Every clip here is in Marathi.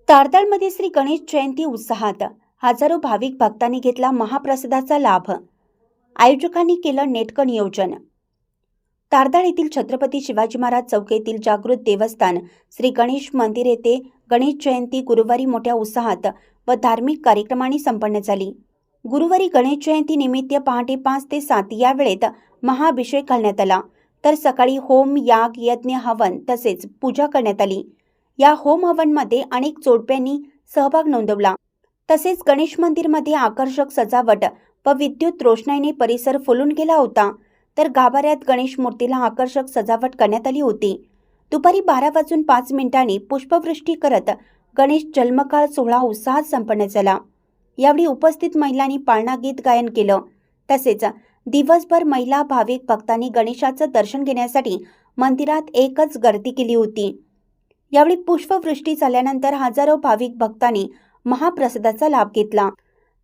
तारदाळमध्ये श्री गणेश जयंती उत्साहात हजारो भाविक भक्तांनी घेतला महाप्रसादाचा लाभ। आयोजकांनी केलं नेटकं नियोजन। तारदाळ येथील छत्रपती शिवाजी महाराज चौक येथील जागृत देवस्थान श्री गणेश मंदिर येथे गणेश जयंती गुरुवारी मोठ्या उत्साहात व धार्मिक कार्यक्रमांनी संपन्न झाली। गुरुवारी गणेश जयंती निमित्त पहाटे 5 ते 7 या वेळेत महाअभिषेक घालण्यात आला, तर सकाळी होम, याग, यज्ञ, हवन तसेच पूजा करण्यात आली। या होम हवनमध्ये अनेक जोडप्यांनी सहभाग नोंदवला। तसेच गणेश मंदिरमध्ये आकर्षक सजावट व विद्युत रोषणाईने परिसर फुलून गेला होता, तर गाभाऱ्यात गणेश मूर्तीला आकर्षक सजावट करण्यात आली होती। दुपारी 12:05 पुष्पवृष्टी करत गणेश जन्मकाळ सोहळा उत्साहात संपन्न झाला। यावेळी उपस्थित महिलांनी पाळणा गीत गायन केलं। तसेच दिवसभर महिला भाविक भक्तांनी गणेशाचं दर्शन घेण्यासाठी मंदिरात एकच गर्दी केली होती। यावेळी पुष्पवृष्टी झाल्यानंतर हजारो भाविक भक्तांनी महाप्रसादाचा लाभ घेतला।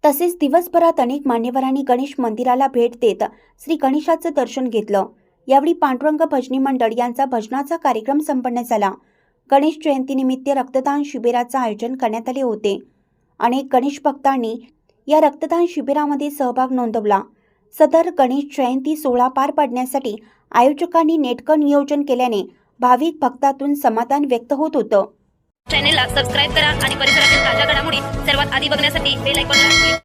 तसेच दिवसभरात अनेक मान्यवरांनी गणेश मंदिराला भेट देत श्री गणेशाचं दर्शन घेतलं। यावेळी पांडुरंग भजनी मंडळ यांचा भजनाचा कार्यक्रम संपन्न झाला। गणेश जयंतीनिमित्त रक्तदान शिबिराचं आयोजन करण्यात आले होते। अनेक गणेश भक्तांनी या रक्तदान शिबिरामध्ये सहभाग नोंदवला। सदर गणेश जयंती सोहळा पार पाडण्यासाठी आयोजकांनी नेटकं नियोजन केल्याने भाविक भक्तातून समाधान व्यक्त होत होतं। चॅनेलला सबस्क्राइब करा आणि परिसरातील ताज्या घडामोडी सर्वात आधी बघण्यासाठी बेल आयकॉनला क्लिक